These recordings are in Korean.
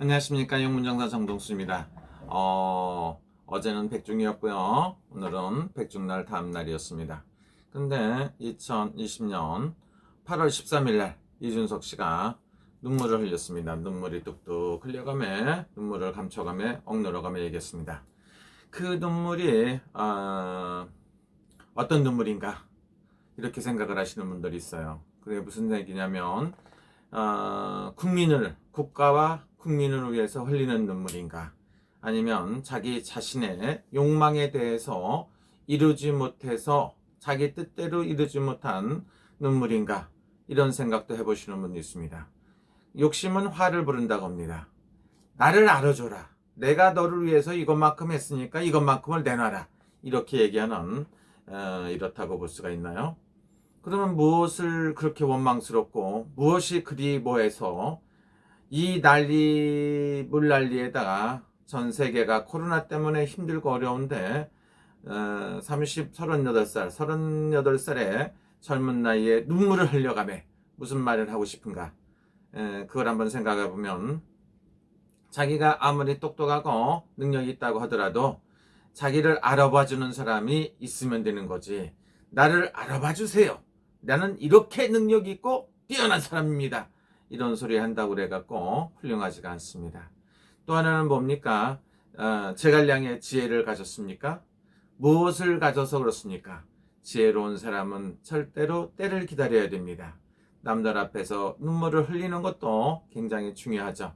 안녕하십니까. 영문정사 정동수입니다. 어제는 백중이었고요. 오늘은 백중날 다음 날이었습니다. 근데 2020년 8월 13일 날 이준석 씨가 눈물을 흘렸습니다. 눈물이 뚝뚝 흘려가며 눈물을 감춰가며 억누러가며 얘기했습니다. 그 눈물이 어떤 눈물인가 이렇게 생각을 하시는 분들이 있어요. 그게 무슨 얘기냐면 국가와 국민을 위해서 흘리는 눈물인가? 아니면 자기 자신의 욕망에 대해서 이루지 못해서 자기 뜻대로 이루지 못한 눈물인가? 이런 생각도 해보시는 분이 있습니다. 욕심은 화를 부른다고 합니다. 나를 알아줘라. 내가 너를 위해서 이것만큼 했으니까 이것만큼을 내놔라. 이렇게 얘기하는 이렇다고 볼 수가 있나요? 그러면 무엇을 그렇게 원망스럽고 무엇이 그리 뭐해서 이 난리 물난리에다가 전 세계가 코로나 때문에 힘들고 어려운데 38살에 젊은 나이에 눈물을 흘려가며 무슨 말을 하고 싶은가. 그걸 한번 생각해 보면 자기가 아무리 똑똑하고 능력이 있다고 하더라도 자기를 알아봐주는 사람이 있으면 되는 거지. 나를 알아봐 주세요. 나는 이렇게 능력이 있고 뛰어난 사람입니다. 이런 소리 한다고 그래갖고 훌륭하지가 않습니다. 또 하나는 뭡니까? 제갈량의 지혜를 가졌습니까? 무엇을 가져서 그렇습니까? 지혜로운 사람은 절대로 때를 기다려야 됩니다. 남들 앞에서 눈물을 흘리는 것도 굉장히 중요하죠.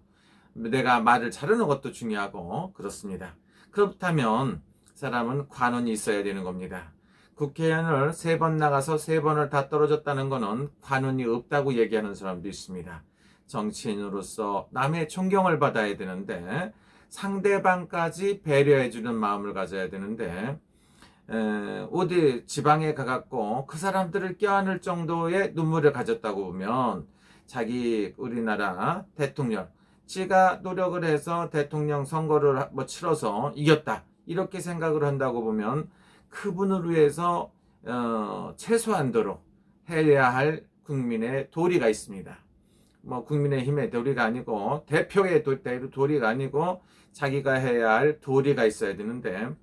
내가 말을 잘하는 것도 중요하고 그렇습니다. 그렇다면 사람은 관운이 있어야 되는 겁니다. 국회의원을 3번 나가서 3번을 다 떨어졌다는 것은 관운이 없다고 얘기하는 사람도 있습니다. 정치인으로서 남의 존경을 받아야 되는데 상대방까지 배려해주는 마음을 가져야 되는데 어디 지방에 가갖고 그 사람들을 껴안을 정도의 눈물을 가졌다고 보면 자기 우리나라 대통령 지가 노력을 해서 대통령 선거를 치러서 이겼다 이렇게 생각을 한다고 보면 그분을 위해서 최소한도로 해야 할 국민의 도리가 있습니다. 국민의힘의 도리가 아니고 대표의 도리가 아니고 자기가 해야 할 도리가 있어야 되는데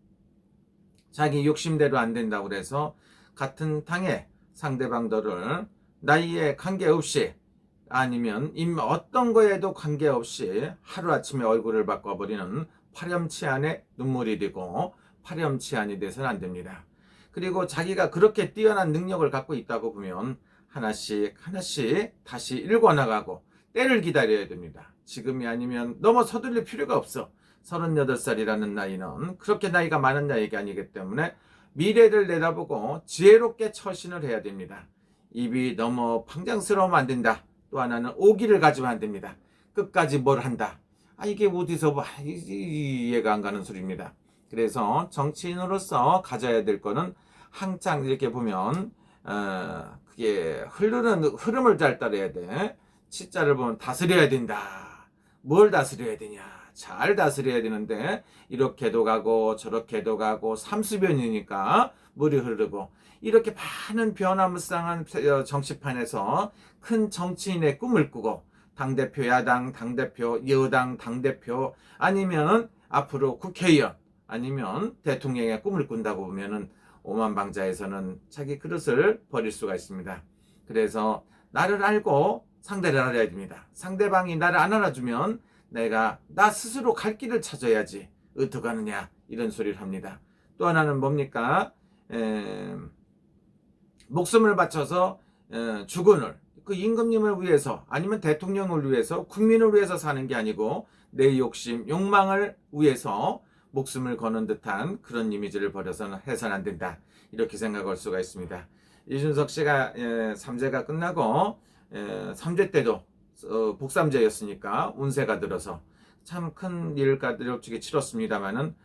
자기 욕심대로 안 된다고 그래서 같은 당의 상대방들을 나이에 관계없이 아니면 어떤 거에도 관계없이 하루아침에 얼굴을 바꿔버리는 파렴치한의 눈물이 되고 파렴치한이 돼서는 안 됩니다. 그리고 자기가 그렇게 뛰어난 능력을 갖고 있다고 보면 하나씩 다시 읽어나가고 때를 기다려야 됩니다. 지금이 아니면 너무 서둘릴 필요가 없어. 38살이라는 나이는 그렇게 나이가 많은 나이가 아니기 때문에 미래를 내다보고 지혜롭게 처신을 해야 됩니다. 입이 너무 방장스러우면 안 된다. 또 하나는 오기를 가지면 안 됩니다. 끝까지 뭘 한다. 이게 어디서 이해가 안 가는 소리입니다. 그래서 정치인으로서 가져야 될 거는 항상 이렇게 보면 그게 흐르는 흐름을 잘 따라야 돼. 치자를 보면 다스려야 된다. 뭘 다스려야 되냐? 잘 다스려야 되는데 이렇게도 가고 저렇게도 가고 삼수변이니까 물이 흐르고 이렇게 많은 변화무쌍한 정치판에서 큰 정치인의 꿈을 꾸고 당대표 야당, 당대표 여당, 당대표 아니면 앞으로 국회의원 아니면 대통령의 꿈을 꾼다고 보면은 오만방자에서는 자기 그릇을 버릴 수가 있습니다. 그래서 나를 알고 상대를 알아야 됩니다. 상대방이 나를 안 알아주면 내가 나 스스로 갈 길을 찾아야지 어떻게 하느냐 이런 소리를 합니다. 또 하나는 뭡니까? 목숨을 바쳐서 주군을 그 임금님을 위해서 아니면 대통령을 위해서 국민을 위해서 사는 게 아니고 내 욕심, 욕망을 위해서 목숨을 거는 듯한 그런 이미지를 버려서는 해서는 안 된다. 이렇게 생각할 수가 있습니다. 이준석 씨가 3제가 끝나고 3제 때도 복삼제였으니까 운세가 들어서 참 큰 일가들을 치렀습니다마는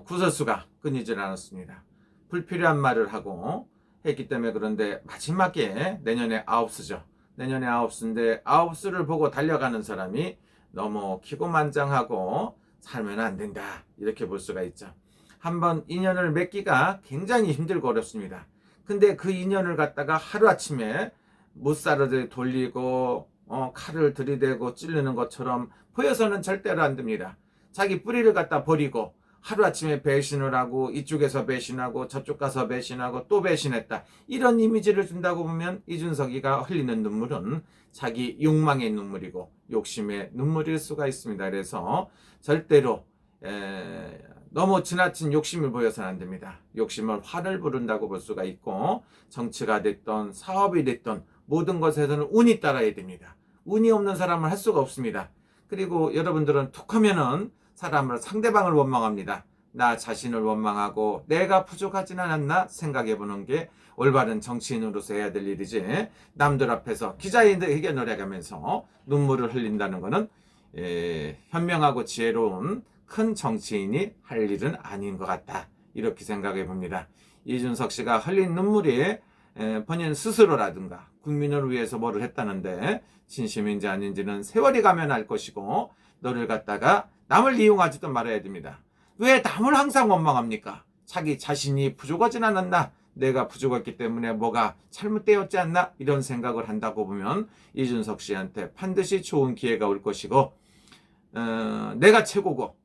구설수가 끊이질 않았습니다. 불필요한 말을 하고 했기 때문에 그런데 마지막에 내년에 아홉수죠. 내년에 아홉수인데 아홉수를 보고 달려가는 사람이 너무 기고만장하고 살면 안 된다. 이렇게 볼 수가 있죠. 한번 인연을 맺기가 굉장히 힘들고 어렵습니다. 근데 그 인연을 갖다가 하루아침에 못살아들 돌리고 칼을 들이대고 찌르는 것처럼 보여서는 절대로 안 됩니다. 자기 뿌리를 갖다 버리고 하루아침에 배신을 하고 이쪽에서 배신하고 저쪽 가서 배신하고 또 배신했다. 이런 이미지를 준다고 보면 이준석이가 흘리는 눈물은 자기 욕망의 눈물이고 욕심의 눈물일 수가 있습니다. 그래서 절대로 너무 지나친 욕심을 보여서는 안 됩니다. 욕심을 화를 부른다고 볼 수가 있고 정치가 됐던 사업이 됐던 모든 것에서는 운이 따라야 됩니다. 운이 없는 사람은 할 수가 없습니다. 그리고 여러분들은 툭 하면은 사람을 상대방을 원망합니다. 나 자신을 원망하고 내가 부족하진 않았나 생각해 보는 게 올바른 정치인으로서 해야 될 일이지 남들 앞에서 기자회견을 해가면서 눈물을 흘린다는 것은 현명하고 지혜로운 큰 정치인이 할 일은 아닌 것 같다. 이렇게 생각해 봅니다. 이준석 씨가 흘린 눈물이 본인 스스로라든가 국민을 위해서 뭐를 했다는데 진심인지 아닌지는 세월이 가면 알 것이고 너를 갖다가 남을 이용하지도 말아야 됩니다. 왜 남을 항상 원망합니까? 자기 자신이 부족하진 않았나? 내가 부족했기 때문에 뭐가 잘못되었지 않나? 이런 생각을 한다고 보면 이준석 씨한테 반드시 좋은 기회가 올 것이고 내가 최고고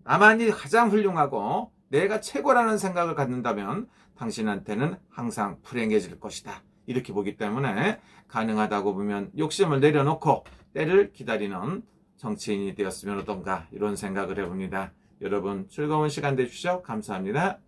나만이 가장 훌륭하고 내가 최고라는 생각을 갖는다면 당신한테는 항상 불행해질 것이다. 이렇게 보기 때문에 가능하다고 보면 욕심을 내려놓고 때를 기다리는 정치인이 되었으면 어떤가 이런 생각을 해봅니다. 여러분 즐거운 시간 되십시오. 감사합니다.